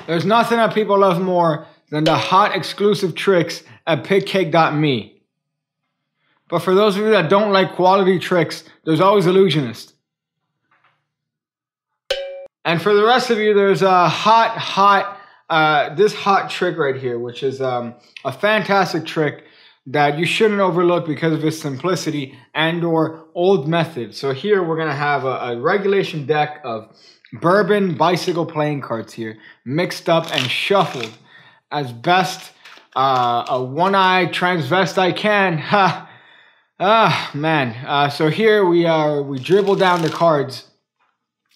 There's nothing that people love more than the hot exclusive tricks at pickcake.me. But for those of you that don't like quality tricks, there's always Illusionist. And for the rest of you, there's a this hot trick right here, which is a fantastic trick that you shouldn't overlook because of its simplicity and or old method. So here we're going to have a regulation deck of bourbon bicycle playing cards here, mixed up and shuffled as best a one-eyed transvestite can. Ha! Ah, man. So here we dribble down the cards,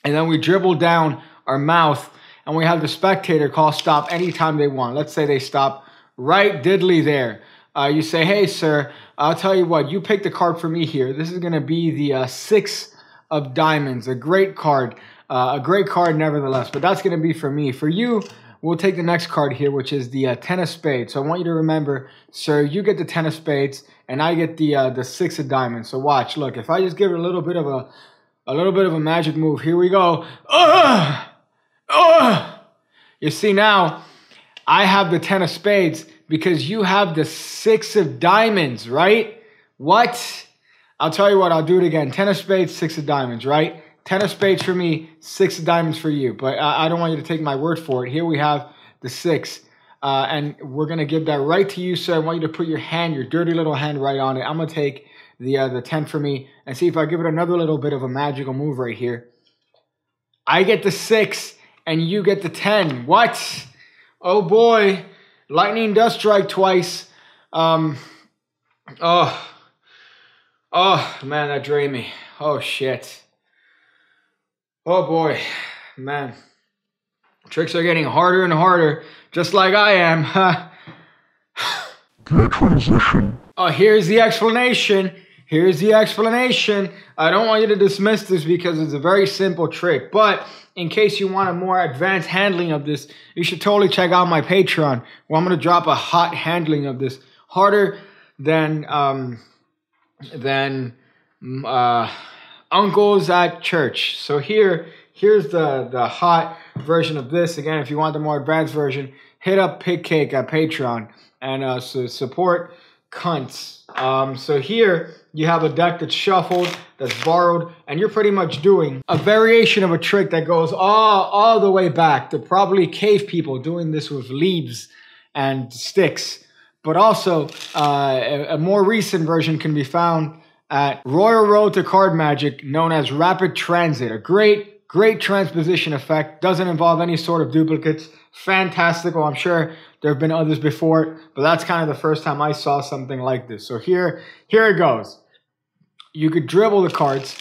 and then we dribble down our mouth, and we have the spectator call stop anytime they want. Let's say they stop right diddly there. You say, hey, sir, I'll tell you what, you pick the card for me here. This is going to be the 6 of diamonds, a great card nevertheless, but that's going to be for me. For you, we'll take the next card here, which is the 10 of spades. So I want you to remember, sir, you get the 10 of spades, and I get the 6 of diamonds. So watch, look, if I just give it a little bit of a magic move, here we go. You see now, I have the 10 of spades because you have the 6 of diamonds, right? What? I'll tell you what, I'll do it again. 10 of spades, 6 of diamonds, right? 10 of spades for me, 6 of diamonds for you. But I don't want you to take my word for it. Here we have the 6. And we're going to give that right to you, sir. I want you to put your hand, your dirty little hand right on it. I'm going to take the 10 for me and see if I give it another little bit of a magical move right here. I get the 6 and you get the 10. What? Oh boy. Lightning does strike twice. Oh, man, that drained me. Oh, shit. Oh, boy. Man. Tricks are getting harder and harder, just like I am. The transition. Oh, here's the explanation. Here's the explanation. I don't want you to dismiss this because it's a very simple trick. But in case you want a more advanced handling of this, you should totally check out my Patreon, where I'm going to drop a hot handling of this. Harder than uncles at church. So here's the hot version of this. Again, if you want the more advanced version, hit up Pig Cake at Patreon and support cunts. So here you have a deck that's shuffled, that's borrowed, and you're pretty much doing a variation of a trick that goes all the way back to probably cave people doing this with leaves and sticks. But also a more recent version can be found at Royal Road to Card Magic, known as Rapid Transit. A great transposition effect. Doesn't involve any sort of duplicates. Fantastical. I'm sure there have been others before it, but that's kind of the first time I saw something like this. So here it goes. You could dribble the cards,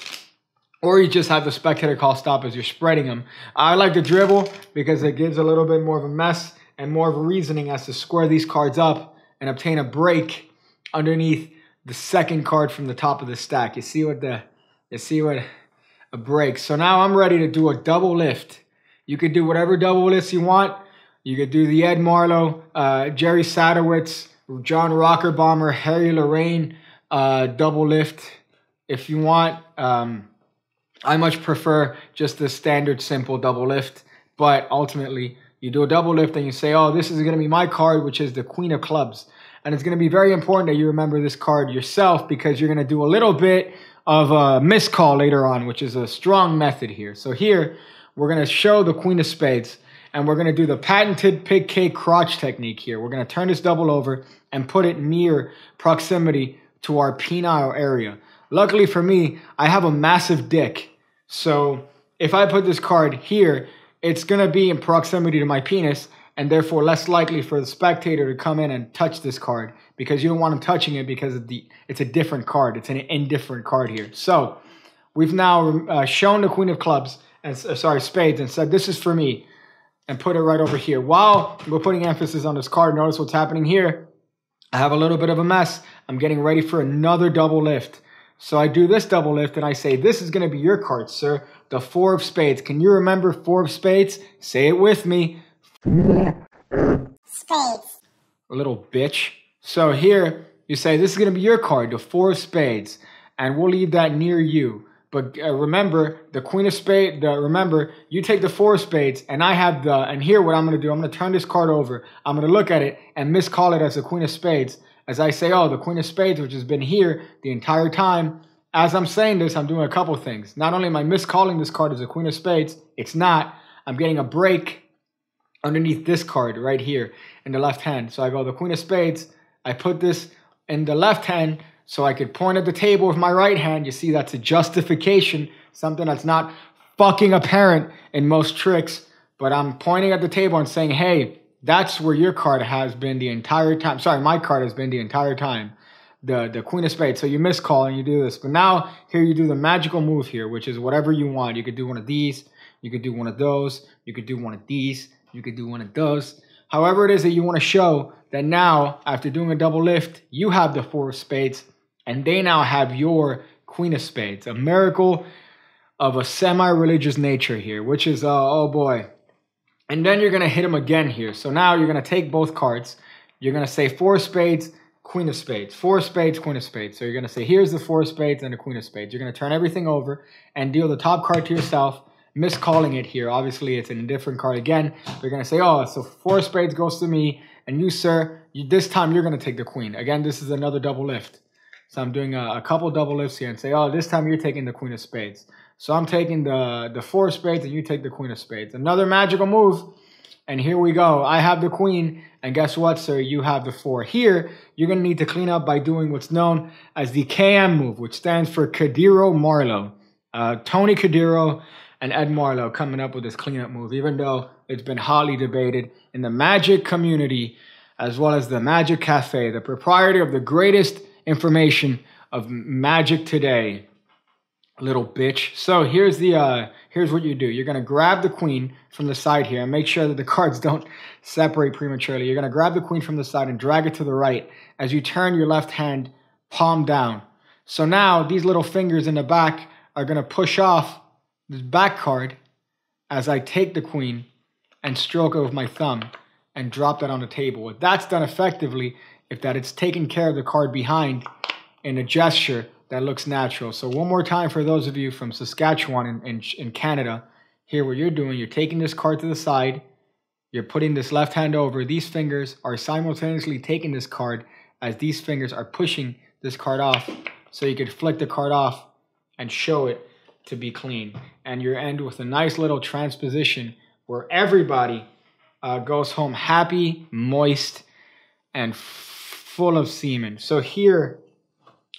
or you just have the spectator call stop as you're spreading them. I like to dribble because it gives a little bit more of a mess and more of a reasoning as to square these cards up and obtain a break underneath the second card from the top of the stack. You see what a break. So now I'm ready to do a double lift. You could do whatever double lifts you want. You could do the Ed Marlowe, Jerry Sadowitz, John Rockerbomber, Harry Lorraine double lift if you want. I much prefer just the standard simple double lift. But ultimately, you do a double lift and you say, oh, this is going to be my card, which is the Queen of Clubs. And it's going to be very important that you remember this card yourself because you're going to do a little bit of a miscall later on, which is a strong method here. So here, we're going to show the Queen of Spades, and we're going to do the patented pig cake crotch technique here. We're going to turn this double over and put it near proximity to our penile area. Luckily for me, I have a massive dick. So if I put this card here, it's going to be in proximity to my penis, and therefore less likely for the spectator to come in and touch this card because you don't want him touching it because it's a different card. It's an indifferent card here. So we've now shown the Queen of Clubs, and Spades, and said, this is for me, and put it right over here. While we're putting emphasis on this card, notice what's happening here. I have a little bit of a mess. I'm getting ready for another double lift. So I do this double lift, and I say, this is going to be your card, sir. The 4 of Spades. Can you remember 4 of Spades? Say it with me. Spades. A little bitch. So here, you say, this is going to be your card, the 4 of Spades. And we'll leave that near you. But remember, the queen of spades, remember, you take the 4 of spades, and I have and here what I'm going to do, I'm going to turn this card over. I'm going to look at it and miscall it as the queen of spades. As I say, oh, the queen of spades, which has been here the entire time. As I'm saying this, I'm doing a couple things. Not only am I miscalling this card as a queen of spades, it's not. I'm getting a break underneath this card right here in the left hand. So I go the queen of spades. I put this in the left hand so I could point at the table with my right hand. You see, that's a justification, something that's not fucking apparent in most tricks. But I'm pointing at the table and saying, hey, that's where your card has been the entire time. Sorry, my card has been the entire time. The queen of spades. So you miscall and you do this. But now here you do the magical move here, which is whatever you want. You could do one of these. You could do one of those. You could do one of these. You could do one of those. However it is that you want to show that now, after doing a double lift, you have the 4 of spades and they now have your queen of spades. A miracle of a semi-religious nature here, which is, oh boy. And then you're going to hit them again here. So now you're going to take both cards. You're going to say 4 of spades, queen of spades. 4 of spades, queen of spades. So you're going to say, here's the 4 of spades and the queen of spades. You're going to turn everything over and deal the top card to yourself, miscalling it here. Obviously, it's an indifferent card again. You're going to say, oh, so 4 of spades goes to me. And you, sir, this time you're going to take the queen. Again, this is another double lift. So I'm doing a couple double lifts here and say, oh, this time you're taking the queen of spades. So I'm taking the 4 of spades and you take the queen of spades. Another magical move. And here we go. I have the queen. And guess what, sir? You have the 4. Here, you're going to need to clean up by doing what's known as the KM move, which stands for Kadiro Marlowe. Tony Kadiro and Ed Marlowe coming up with this cleanup move, even though it's been hotly debated in the Magic community, as well as the Magic Cafe, the proprietor of the greatest information of Magic today. Little bitch. So here's what you do. You're going to grab the queen from the side here and make sure that the cards don't separate prematurely. You're going to grab the queen from the side and drag it to the right as you turn your left hand palm down. So now these little fingers in the back are going to push off this back card as I take the queen and stroke it with my thumb and drop that on the table. If that's done effectively, it's taken care of the card behind in a gesture that looks natural. So one more time for those of you from Saskatchewan in Canada, here what you're doing, you're taking this card to the side, you're putting this left hand over, these fingers are simultaneously taking this card as these fingers are pushing this card off, so you could flick the card off and show it to be clean. And you end with a nice little transposition where everybody goes home happy, moist, and full of semen. So here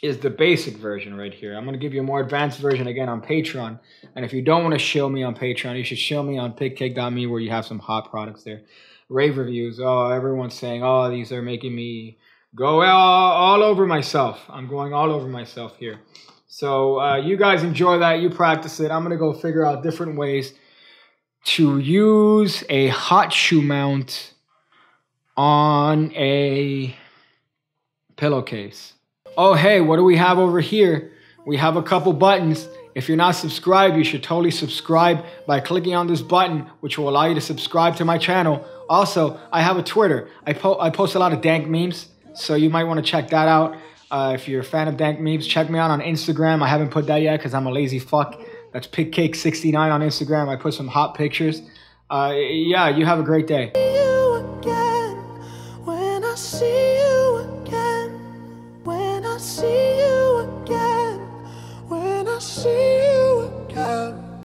is the basic version right here. I'm going to give you a more advanced version again on Patreon. And if you don't want to shill me on Patreon, you should shill me on pigcake.me, where you have some hot products there. Rave reviews. Oh, everyone's saying, oh, these are making me go all over myself. I'm going all over myself here. So you guys enjoy that. You practice it. I'm going to go figure out different ways to use a hot shoe mount on a pillowcase. Oh, hey, what do we have over here? We have a couple buttons. If you're not subscribed, you should totally subscribe by clicking on this button, which will allow you to subscribe to my channel. Also, I have a Twitter. I post a lot of dank memes, so you might want to check that out. If you're a fan of dank memes, check me out on Instagram. I haven't put that yet because I'm a lazy fuck. That's pigcake69 on Instagram. I put some hot pictures. Yeah, you have a great day.